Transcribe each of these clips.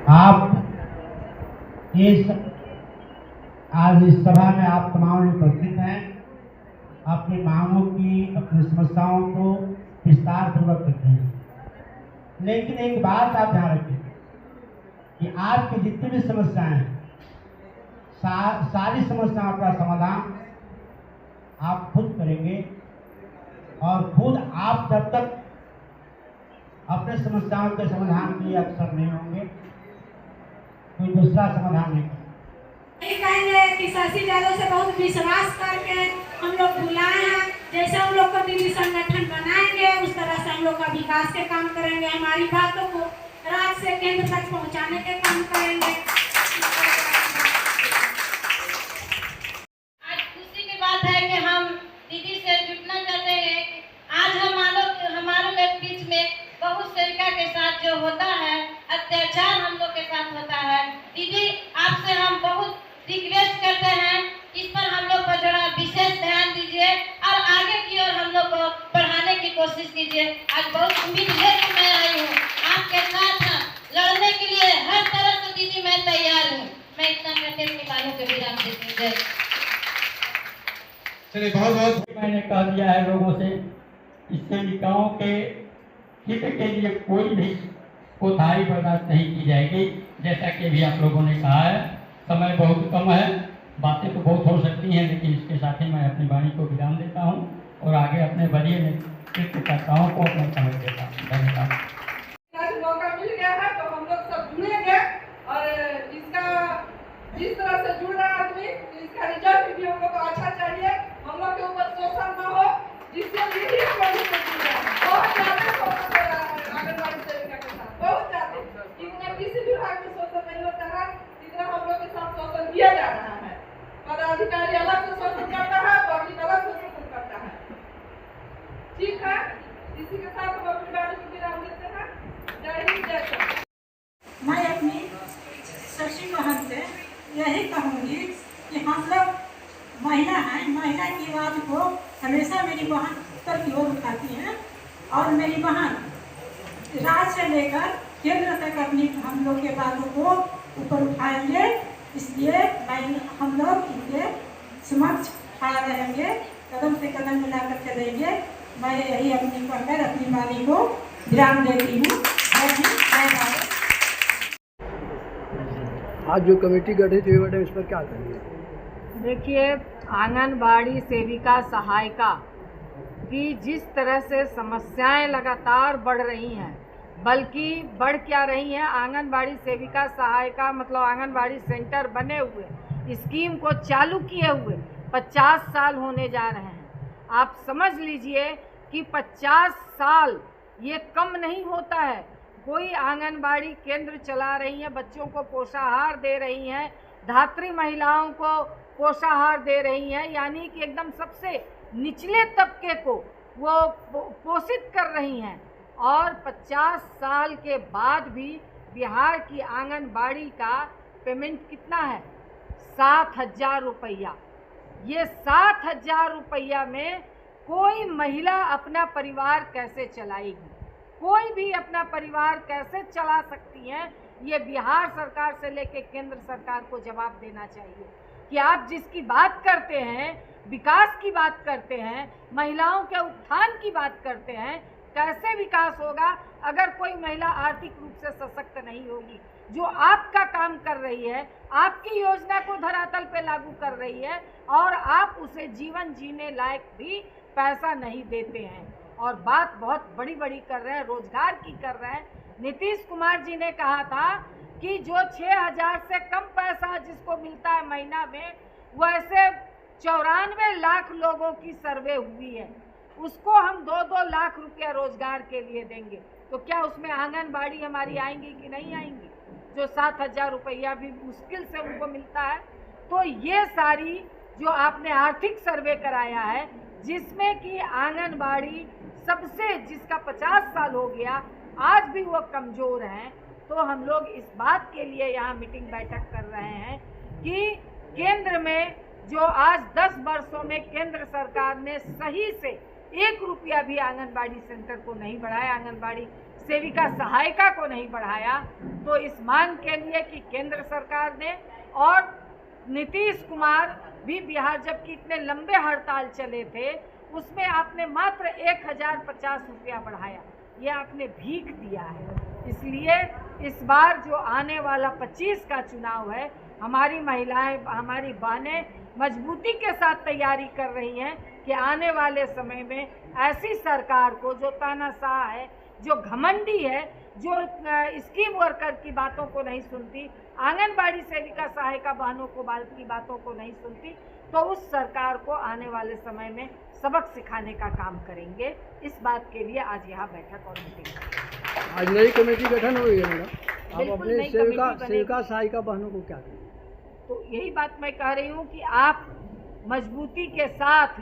आप इस आज इस सभा में आप तमाम उपस्थित हैं, अपनी मांगों की, अपनी समस्याओं को विस्तार पूर्वक रखते हैं। लेकिन एक बात आप ध्यान रखें कि आपकी जितनी भी समस्याएं हैं, सारी समस्याओं का समाधान आप खुद करेंगे और खुद आप जब तक अपने समस्याओं के समाधान के लिए अवसर नहीं होंगे, कोई दूसरा समाधान नहीं कहेंगे कि शशि यादव से बहुत विश्वास करके हम लोग बुलाए हैं। जैसे हम लोग को दिल्ली संगठन बनाएंगे उस तरह से हम लोग का विकास के काम करेंगे, हमारी बातों को राज्य से केंद्र तक पहुंचाने के काम करेंगे। आज खुशी की बात है कि हम दीदी से जुटना चाहते हैं। आज हमारे बीच में बहुत सेविका के साथ जो होता है अत्याचार हम लोग के साथ होता है। दीदी आपसे हम बहुत रिक्वेस्ट करते हैं, इस पर हम लोग को जरा विशेष ध्यान दीजिए और आगे की ओर हम लोग को बढ़ाने की कोशिश कीजिए। आज बहुत उम्मीद लेकर मैं आई हूँ, आपके साथ लड़ने के लिए हर तरह से दीदी मैं तैयार हूँ। मैं इतना कहते अपनी बातों के विराम देती हूँ। चलिए बहुत मैंने कह दिया है लोगों से, इस सेविकाओं के हित के लिए कोई भी कोताही बर्दाश्त नहीं की जाएगी। जैसा कि अभी आप लोगों ने कहा है, समय बहुत कम है, बातें तो बहुत हो सकती हैं, लेकिन इसके साथ ही मैं अपनी वाणी को विराम देता हूं और आगे अपने वरीय नेतृत्वकर्ताओं को अपना समय देता हूँ। धन्यवाद। मौका मिल गया है तो हम लोग सब जुड़ेंगे और इसका जिस तरह से जुड़ रहा आदमी, इसका रिजल्ट भी हम लोग को अच्छा चाहिए। हम लोग के ऊपर शोषण न हो, जिससे बहुत ज्यादा शोषण हो रहा है आंगनबाड़ी सेविका के साथ, बहुत ज्यादा। इतना किसी विभाग में शोषण नहीं होता है जितना हम लोग के साथ शोषण किया जा रहा है। पदाधिकारी अलग से शोषण करता है, पब्लिक अलग से शोषण करता है। ठीक है, इसी के साथ हम अपनी बात को विराम देते हैं। जय हिंद, जय भारत। मैं अपनी शशि बहन से यही कहूँगी कि हम लोग महिला हैं, महिला की आवाज़ को हमेशा मेरी बहन उत्तर की ओर उठाती है और मेरी बहन राज्य से लेकर केंद्र तक अपनी हम लोग के बातों को ऊपर उठाएंगे। इसलिए हम लोग इनके समक्ष खड़ा रहेंगे, कदम से कदम मिलाकर चलेंगे। मैं यही अपनी कहकर अपनी वाणी को विराम देती हूँ। जय हिंद, जय भारत। आज जो कमेटी गठित हुई मैडम, इस पर क्या करेंगे? देखिए, आंगनबाड़ी सेविका सहायिका की जिस तरह से समस्याएं लगातार बढ़ रही हैं, बल्कि बढ़ क्या रही हैं, आंगनबाड़ी सेविका सहायिका मतलब आंगनबाड़ी सेंटर बने हुए, स्कीम को चालू किए हुए 50 साल होने जा रहे हैं। आप समझ लीजिए कि 50 साल ये कम नहीं होता है। कोई आंगनबाड़ी केंद्र चला रही हैं, बच्चों को पोषाहार दे रही हैं, धात्री महिलाओं को पोषाहार दे रही हैं, यानी कि एकदम सबसे निचले तबके को वो पोषित कर रही हैं। और 50 साल के बाद भी बिहार की आंगनबाड़ी का पेमेंट कितना है? 7,000 रुपया। ये 7,000 रुपया में कोई महिला अपना परिवार कैसे चलाएगी? कोई भी अपना परिवार कैसे चला सकती हैं? ये बिहार सरकार से लेके केंद्र सरकार को जवाब देना चाहिए कि आप जिसकी बात करते हैं, विकास की बात करते हैं, महिलाओं के उत्थान की बात करते हैं, कैसे विकास होगा अगर कोई महिला आर्थिक रूप से सशक्त नहीं होगी? जो आपका काम कर रही है, आपकी योजना को धरातल पे लागू कर रही है और आप उसे जीवन जीने लायक भी पैसा नहीं देते हैं और बात बहुत बड़ी बड़ी कर रहे हैं, रोजगार की कर रहे हैं। नीतीश कुमार जी ने कहा था कि जो 6,000 से कम पैसा जिसको मिलता है महीना में, वैसे 94 लाख लोगों की सर्वे हुई है, उसको हम 2-2 लाख रुपया रोजगार के लिए देंगे। तो क्या उसमें आंगनबाड़ी हमारी आएंगी कि नहीं आएंगी? जो 7,000 रुपया भी मुश्किल से उनको मिलता है। तो ये सारी जो आपने आर्थिक सर्वे कराया है, जिसमें कि आंगनबाड़ी सबसे, जिसका 50 साल हो गया, आज भी वो कमज़ोर हैं, तो हम लोग इस बात के लिए यहाँ मीटिंग बैठक कर रहे हैं कि केंद्र में जो आज 10 वर्षों में केंद्र सरकार ने सही से 1 रुपया भी आंगनबाड़ी सेंटर को नहीं बढ़ाया, आंगनबाड़ी सेविका सहायिका को नहीं बढ़ाया, तो इस मांग के लिए कि केंद्र सरकार ने और नीतीश कुमार भी बिहार, जबकि इतने लंबे हड़ताल चले थे, उसमें आपने मात्र 1050 रुपया बढ़ाया। ये आपने भीख दिया है। इसलिए इस बार जो आने वाला 25 का चुनाव है, हमारी महिलाएं, हमारी बहनें मजबूती के साथ तैयारी कर रही हैं कि आने वाले समय में ऐसी सरकार को जो तानाशाह है, जो घमंडी है, जो स्कीम वर्कर की बातों को नहीं सुनती, आंगनबाड़ी सेविका सहायिका बहनों की बातों को नहीं सुनती, तो उस सरकार को आने वाले समय में सबक सिखाने का काम करेंगे। इस बात के लिए आज यहाँ बैठक और मीटिंग। आज नई कमेटी गठन हुई है मैडम, आप बिल्कुल अपने नई सेविका कमेटी बनेगी। सहायिका बहनों को क्या करेंगे? तो यही बात मैं कह रही हूँ कि आप मजबूती के साथ,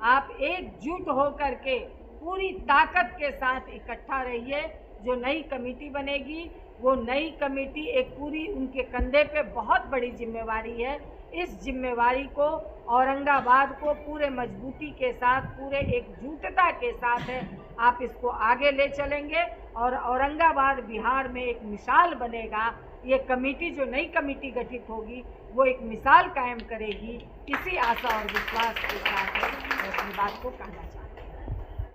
आप एकजुट होकर के पूरी ताकत के साथ इकट्ठा रहिए। जो नई कमेटी बनेगी, वो नई कमेटी एक पूरी, उनके कंधे पे बहुत बड़ी जिम्मेवारी है। इस जिम्मेवारी को औरंगाबाद को पूरे मजबूती के साथ, पूरे एकजुटता के साथ आप इसको आगे ले चलेंगे और औरंगाबाद बिहार में एक मिसाल बनेगा। ये कमेटी, जो नई कमेटी गठित होगी, वो एक मिसाल कायम करेगी। इसी आशा और विश्वास के साथ मैं अपनी बात को कहना चाहती हूँ।